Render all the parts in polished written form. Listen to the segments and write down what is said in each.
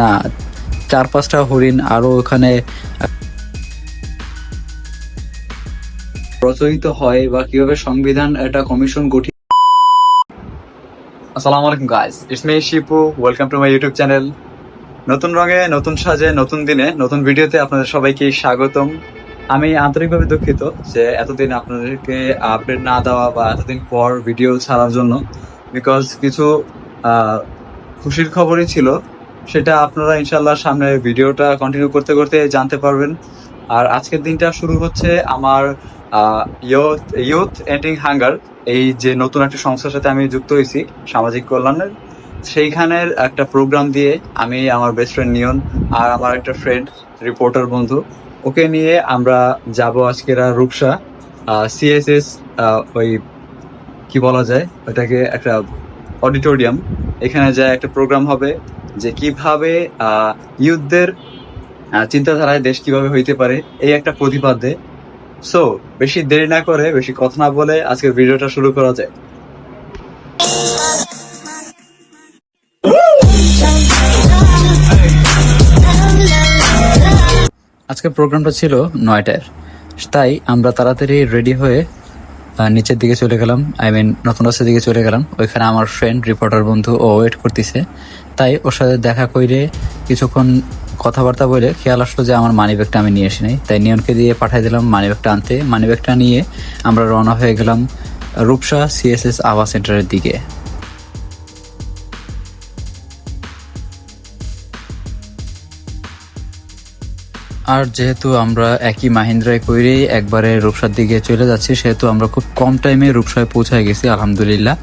না 4-5টা হরিণ আরো ওখানে প্রচলিত হয় বা কিভাবে সংবিধান একটা কমিশন গঠিত। আসসালামু আলাইকুম guys, it's me Shipu. Welcome to my YouTube channel. নতুন রঙে, নতুন সাজে, নতুন দিনে, নতুন ভিডিওতে আপনাদের সবাইকে স্বাগতম। আমি আন্তরিকভাবে দুঃখিত যে এতদিন আপনাদেরকে আপডেট না দেওয়া বা এতদিন পর ভিডিও ছাড়ার জন্য, বিকজ কিছু খুশির খবরই ছিল, সেটা আপনারা ইনশাল্লাহ সামনে ভিডিওটা কন্টিনিউ করতে করতে জানতে পারবেন। আর আজকের দিনটা শুরু হচ্ছে আমার ইউথ এন্ডিং হাঙ্গার, এই যে নতুন একটা সংস্থার সাথে আমি যুক্ত হয়েছি সামাজিক কল্যাণের, সেইখানের একটা প্রোগ্রাম দিয়ে আমি, আমার বেস্ট ফ্রেন্ড নিয়ন আর আমার একটা ফ্রেন্ড রিপোর্টার বন্ধু, ওকে নিয়ে আমরা যাব আজকের রূপসা সিএসএস, ওই কি বলা যায় ওটাকে, একটা অডিটোরিয়াম। এখানে যায় একটা প্রোগ্রাম হবে যে কিভাবে ইউথদের চিন্তাধারায় দেশ কিভাবে হইতে পারে, এই একটা প্রতিপাদ্যে। সো বেশি দেরি না করে, বেশি কথা না বলে আজকের ভিডিওটা শুরু করা যায়। আজকের প্রোগ্রামটা ছিল 9টায়, তাই আমরা তাড়াতাড়ি রেডি হয়ে নিচের দিকে চলে গেলাম, নতুন রাস্তার দিকে চলে গেলাম। ওইখানে আমার ফ্রেন্ড রিপোর্টার বন্ধু ও ওয়েট করতেছে, তাই ওর সাথে দেখা করে কিছুক্ষণ কথাবার্তা বলে খেয়াল আসলো যে আমার মানি ব্যাগটা আমি নিয়ে আসি নাই, তাই নিয়নকে দিয়ে পাঠিয়ে দিলাম মানি ব্যাগটা আনতে। মানি ব্যাগটা নিয়ে আমরা রওনা হয়ে গেলাম রূপসা সিএসএস আভা সেন্টারের দিকে। আর যেহেতু আমরা একই মাহিন্দ্রায় করে একবারে রূপসার দিকে চলে যাচ্ছি, সেহেতু আমরা খুব কম টাইমে রূপসায় পৌঁছায় গেছি আলহামদুলিল্লাহ।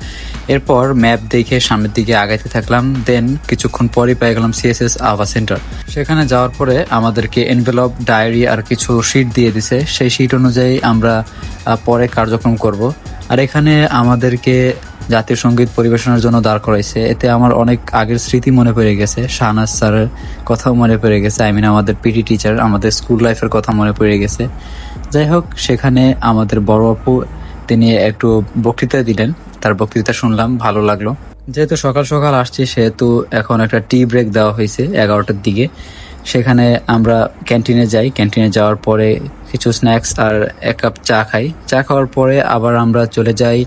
এরপর ম্যাপ দেখে সামনের দিকে আগাইতে থাকলাম, দেন কিছুক্ষণ পরে পেয়ে গেলাম সিএসএস আভা সেন্টার। সেখানে যাওয়ার পরে আমাদেরকে এনভেলপ, ডায়েরি আর কিছু শিট দিয়ে দিছে, সেই শিট অনুযায়ী আমরা পরে কার্যক্রম করব। আর এখানে আমাদেরকে জাতীয় সঙ্গীত পরিবেশনের জন্য দাঁড় করাইছে। এতে আমার অনেক আগের স্মৃতি মনে পড়ে গেছে, শাহনাজ স্যারের কথাও মনে পড়ে গেছে, আমাদের পিটি টিচার, আমাদের স্কুল লাইফের কথা মনে পড়ে গেছে। যাই হোক, সেখানে আমাদের বড় আপু তিনি একটু বক্তৃতা দিলেন, তার বক্তৃতা শুনলাম, ভালো লাগলো। যেহেতু সকাল সকাল আসছি, সেহেতু এখন একটা টি ব্রেক দেওয়া হয়েছে 11টার দিকে। সেখানে আমরা ক্যান্টিনে যাই, ক্যান্টিনে যাওয়ার পরে কিছু স্ন্যাক্স আর 1 কাপ চা খাই। চা খাওয়ার পরে আবার আমরা চলে যাই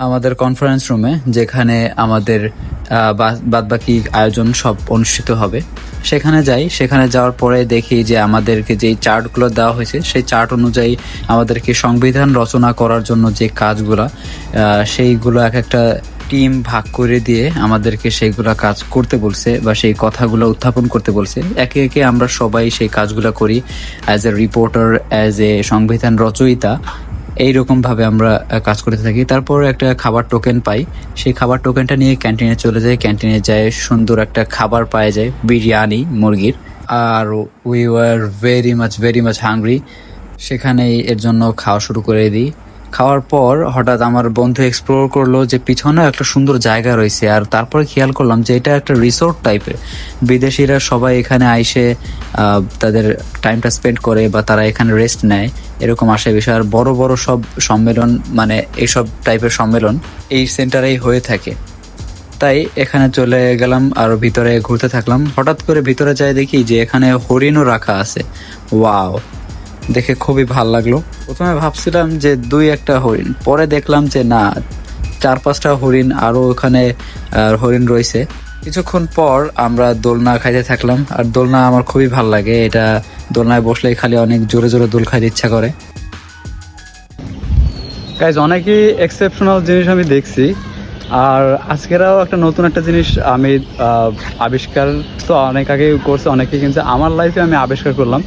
আমাদের কনফারেন্স রুমে, যেখানে আমাদের বাদবাকি আয়োজন সব অনুষ্ঠিত হবে। সেখানে যাই, সেখানে যাওয়ার পরে দেখি যে আমাদেরকে যেই চার্টগুলো দেওয়া হয়েছে, সেই চার্ট অনুযায়ী আমাদেরকে সংবিধান রচনা করার জন্য যে কাজগুলা, সেইগুলো এক একটা টিম ভাগ করে দিয়ে আমাদেরকে সেইগুলা কাজ করতে বলছে বা সেই কথাগুলো উত্থাপন করতে বলছে। একে একে আমরা সবাই সেই কাজগুলো করি as a reporter, as a সংবিধান রচয়িতা, এইরকম ভাবে আমরা কাজ করতে থাকি। তারপর একটা খাবার টোকেন পাই, সেই খাবার টোকেনটা নিয়ে ক্যান্টিনে চলে যাই। ক্যান্টিনে যায় সুন্দর একটা খাবার পাওয়া যায়, বিরিয়ানি মুরগির। আর we were very much hungry. সেখানেই এর জন্য খাওয়া শুরু করে দিই। খাওয়ার পর হঠাৎ আমার বন্ধু এক্সপ্লোর করলো যে পিছনে একটা সুন্দর জায়গা রয়েছে, আর তারপরে খেয়াল করলাম যে এটা একটা রিসোর্ট টাইপের। বিদেশিরা সবাই এখানে আইসে তাদের টাইমটা স্পেন্ড করে বা তারা এখানে রেস্ট নেয়, এরকম আসে বিষয়। আর বড় বড় সব সম্মেলন, মানে এইসব টাইপের সম্মেলন এই সেন্টারেই হয়ে থাকে। তাই এখানে চলে গেলাম আর ভিতরে ঘুরতে থাকলাম। হঠাৎ করে ভিতরে যাই দেখি যে এখানে হরিণও রাখা আছে। ওয়াও, দেখে খুবই ভাল লাগলো। প্রথমে ভাবছিলাম যে 2-1টা হরিণ, পরে দেখলাম যে না, 4-5টা হরিণ আরো ওখানে হরিণ রয়েছে। কিছুক্ষণ পর আমরা দোলনা খাইতে থাকলাম, আর দোলনা আমার খুবই ভাল লাগে। এটা দোলনায় বসলেই খালি অনেক জোরে জোরে দোল খাইতে ইচ্ছা করে। গাইজ, অনেকই এক্সেপশনাল জিনিস আমি দেখছি। আর আজকেরাও একটা নতুন একটা জিনিস আমি আবিষ্কার, তো অনেক আগে করছে অনেকে, কিন্তু আমার লাইফে আমি আবিষ্কার করলাম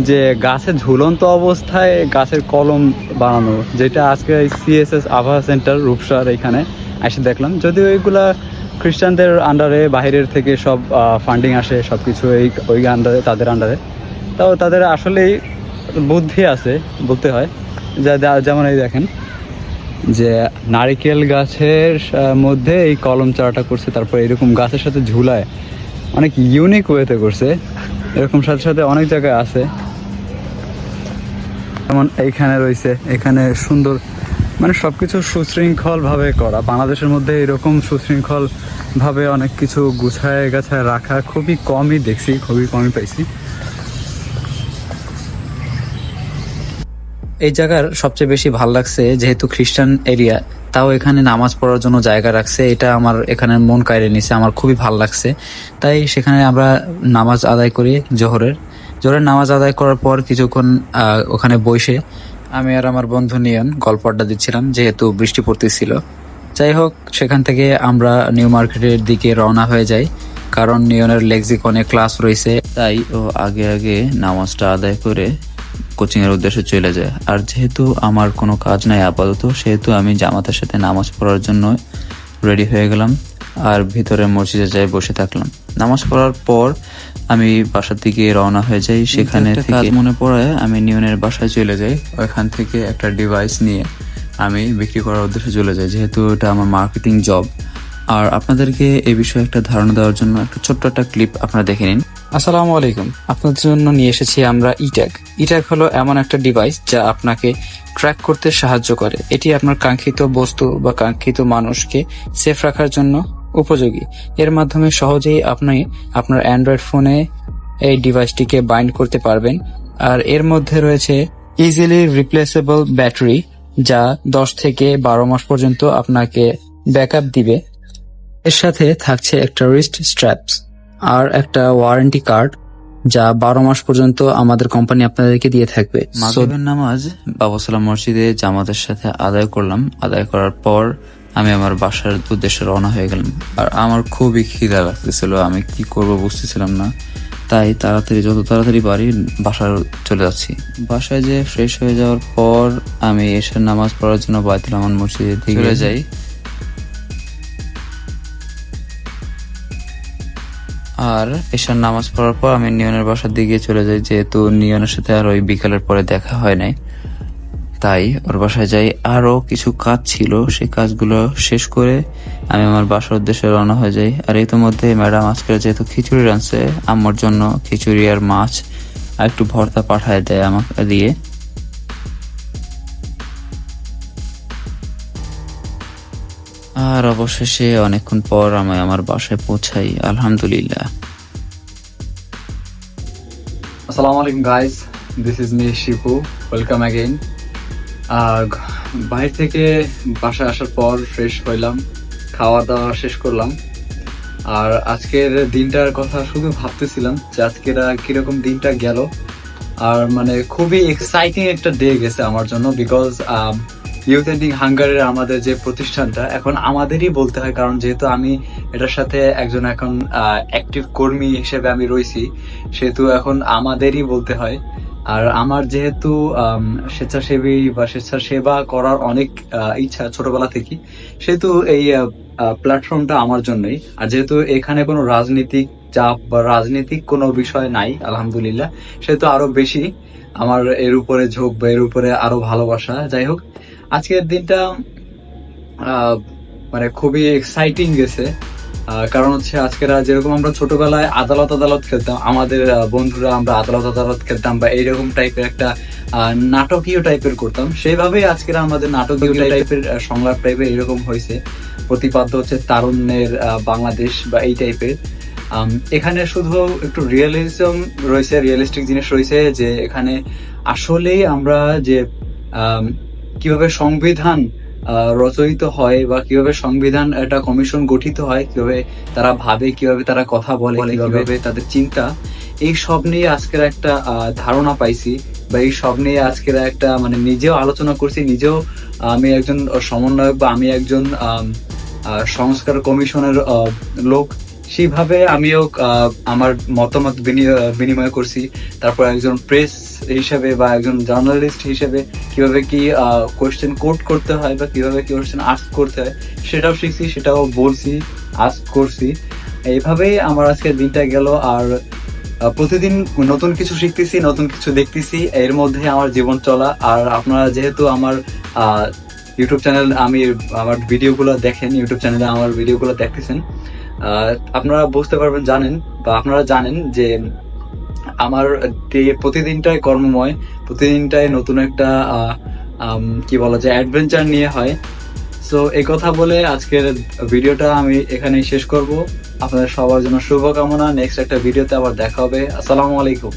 যে গাছের ঝুলন্ত অবস্থায় গাছের কলম বানানো, যেটা আজকে সিএসএস আভা সেন্টার রূপসার এখানে এসে দেখলাম। যদিও এইগুলা খ্রিস্টানদের আন্ডারে, বাহিরের থেকে সব ফান্ডিং আসে, সব কিছু ওই আন্ডারে, তাদের আন্ডারে। তাও তাদের আসলেই বুদ্ধি আছে বলতে হয়। যেমন এই দেখেন যে নারিকেল গাছের মধ্যে এই কলম চারাটা করছে, তারপর এরকম গাছের সাথে ঝুলায়, অনেক ইউনিক ওয়েতে করছে। এরকম সাথে সাথে অনেক জায়গায় আছে, যেমন এইখানে রয়েছে। এখানে সুন্দর, মানে সবকিছু সুশৃঙ্খল ভাবে করা। বাংলাদেশের মধ্যে এরকম সুশৃঙ্খল ভাবে অনেক কিছু গুছায় গাছায় রাখা খুবই কমই দেখছি, খুবই কমই পাইছি। এই জায়গার সবচেয়ে বেশি ভালো লাগছে যেহেতু খ্রিস্টান এরিয়া, তাও এখানে নামাজ পড়ার জন্য জায়গা রাখছে, এটা আমার এখানে মন কাড়ে নিছে, আমার খুবই ভালো লাগছে। তাই সেখানে আমরা নামাজ আদায় করি। জোহরের নামাজ আদায় করার পর কিছুক্ষণ ওখানে বসে আমি আর আমার বন্ধু নিয়ন গল্প আড্ডা দিচ্ছিলাম, যেহেতু বৃষ্টি পড়তেছিল। যাই হোক, সেখান থেকে আমরা নিউ মার্কেটের দিকে রওনা হয়ে যাই, কারণ নিয়নের লেক্সিকনে ক্লাস রয়েছে। তাই ও আগে আগে নামাজটা আদায় করে কোচিং এর উদ্দেশ্যে চলে যায়। আর যেহেতু আমার কোনো কাজ নাই আপাতত, সেহেতু আমি জামাতের সাথে নামাজ পড়ার জন্য রেডি হয়ে গেলাম আর ভিতরে মসজিদে যাই বসে থাকলাম। নামাজ পড়ার পর আমি বাসার দিকে রওনা হয়ে যাই। সেখানে কাজ মনে পড়ায় আমি নিয়নের বাসায় চলে যাই। ওইখান থেকে একটা ডিভাইস নিয়ে আমি বিক্রি করার উদ্দেশ্যে চলে যাই, যেহেতু এটা আমার মার্কেটিং জব। আর আপনাদেরকে এই বিষয়ে একটা ধারণা দেওয়ার জন্য একটা ছোট্ট একটা ক্লিপ আপনারা দেখে নিন। আসসালামু আলাইকুম, আপনাদের জন্য নিয়ে এসেছি আমরা ইট্যাগ। ইট্যাগ হলো এমন একটা ডিভাইস যা আপনাকে ট্র্যাক করতে সাহায্য করে। এটি আপনার কাঙ্ক্ষিত বস্তু বা কাঙ্ক্ষিত মানুষকে সেফ রাখার জন্য উপযোগী। এর মাধ্যমে সহজেই আপনি আপনার অ্যান্ড্রয়েড ফোনে এই ডিভাইসটিকে বাইন্ড করতে পারবেন। আর এর মধ্যে রয়েছে ইজিলি রিপ্লেসেবল ব্যাটারি, যা 10 থেকে 12 মাস পর্যন্ত আপনাকে ব্যাকআপ দিবে। এর সাথে থাকছে একটা রিস্ট স্ট্র্যাপস আর একটা ওয়ারেন্টি কার্ড, যা 12 মাস পর্যন্ত আমাদের কোম্পানি আপনাদেরকে দিয়ে থাকবে। মাগরিবের নামাজ বাবুসালাম মসজিদে জামাতের সাথে আদায় করলাম। আদায় করার পর আমি আমার বাসার উদ্দেশ্যে রওনা হয়ে গেলাম। আর আমার খুবই খিদা লাগতেছিল, আমি কি করব বুঝতেছিলাম না। তাই যত তাড়াতাড়ি পারি বাসায় চলে যাচ্ছি। বাসায় যে ফ্রেশ হয়ে যাওয়ার পর আমি এশার নামাজ পড়ার জন্য বাইতুল আমান মসজিদের দিকে চলে যাই। আর এশার নামাজ পড়ার পর আমি নিয়নের বাসার দিকে চলে যাই, যেহেতু নিয়নের সাথে আর ওই বিকালের পরে দেখা হয় নাই। তাই ওর বাসায় যাই। আরো কিছু কাজ ছিল, সেই কাজগুলো শেষ করে আমি আমার বাসার উদ্দেশ্যে রওনা হয়ে যাই। আর এই তো মধ্যে ম্যাডাম আজকে যেহেতু খিচুড়ি রাঁধছে, আমার জন্য খিচুড়ি আর মাছ আর একটু ভর্তা পাঠায় দেয় আমাকে দিয়ে। আর অবশেষে অনেকক্ষণ পর আমি আমার বাসায় পৌঁছাই, আলহামদুলিল্লাহ। আসসালামু আলাইকুম guys, this is me Shipu, welcome again. বাইরে থেকে বাসায় আসার পর ফ্রেশ হইলাম, খাওয়া দাওয়া শেষ করলাম। আর আজকের দিনটার কথা শুধু ভাবতেছিলাম যে আজকের কিরকম দিনটা গেল। আর মানে খুবই এক্সাইটিং একটা ডে গেছে আমার জন্য, বিকজ ইউথ এন্ডিং হাঙ্গারের আমাদের যে প্রতিষ্ঠানটা এখন আমাদেরই বলতে হয়, কারণ যেহেতু আমি এটার সাথে একজন এখন অ্যাক্টিভ কর্মী হিসেবে আমি রয়েছি, সেহেতু এখন আমাদেরই বলতে হয়। আর আমার যেহেতু স্বেচ্ছাসেবী বা স্বেচ্ছাসেবা করার অনেক ইচ্ছা ছোটবেলা থেকে, সেহেতু এই প্ল্যাটফর্মটা আমার জন্যই। আর যেহেতু এখানে কোনো রাজনীতিক চাপ বা রাজনৈতিক কোনো বিষয় নাই আলহামদুলিল্লাহ, সেহেতু আরো বেশি আমার এর উপরে ঝোঁক বা এর উপরে আরো ভালোবাসা। যাই হোক, আজকের দিনটা মানে খুবই এক্সাইটিং গেছে। কারণ হচ্ছে আজকের যেরকম আমরা ছোটবেলায় আদালত খেলতাম, আমাদের বন্ধুরা আমরা আদালত খেলতাম বা এইরকম টাইপের একটা নাটকীয় টাইপের করতাম, সেইভাবেই আজকের আমাদের নাটকীয় টাইপের সংলাপ টাইপের এরকম হয়েছে। প্রতিপাদ্য হচ্ছে তারুণ্যের বাংলাদেশ বা এই টাইপের। এখানে শুধু একটু রিয়েলিজম রয়েছে, রিয়েলিস্টিক জিনিস রয়েছে, যে এখানে আসলেই আমরা যে কিভাবে সংবিধান রচয়িত হয় বা কিভাবে সংবিধান একটা কমিশন গঠিত হয়, কিভাবে তারা ভাবে, কিভাবে তারা কথা বলে, কিভাবে তাদের চিন্তা, এই সব নিয়ে আজকের একটা ধারণা পাইছি। বা এই সব নিয়ে আজকের একটা মানে নিজেও আলোচনা করছি, নিজেও আমি একজন সমন্বয়ক বা আমি একজন সংস্কার কমিশনের লোক, সেইভাবে আমিও আমার মতামত বিনিময় করছি। তারপর একজন প্রেস হিসেবে বা একজন জার্নালিস্ট হিসেবে কিভাবে কি কোয়েশ্চেন কোট করতে হয় বা কিভাবে কি কোয়েশ্চেন আস্ক করতে হয় সেটাও শিখছি, সেটাও বলছি, আস্ক করছি। এইভাবেই আমার আজকের দিনটা গেল। আর প্রতিদিন নতুন কিছু শিখতেছি, নতুন কিছু দেখতেছি, এর মধ্যে আমার জীবন চলা। আর আপনারা যেহেতু আমার ইউটিউব চ্যানেল, আমার ভিডিওগুলো দেখেন, ইউটিউব চ্যানেলে আমার ভিডিওগুলো দেখতেছেন, আপনারা বুঝতে পারবেন, জানেন বা আপনারা জানেন যে আমার প্রতিদিনটাই কর্মময়, প্রতিদিনটাই নতুন একটা কি বলা যায় অ্যাডভেঞ্চার নিয়ে হয়। সো এই কথা বলে আজকের ভিডিওটা আমি এখানেই শেষ করব। আপনাদের সবার জন্য শুভকামনা। নেক্সট একটা ভিডিওতে আবার দেখা হবে। আসসালামু আলাইকুম।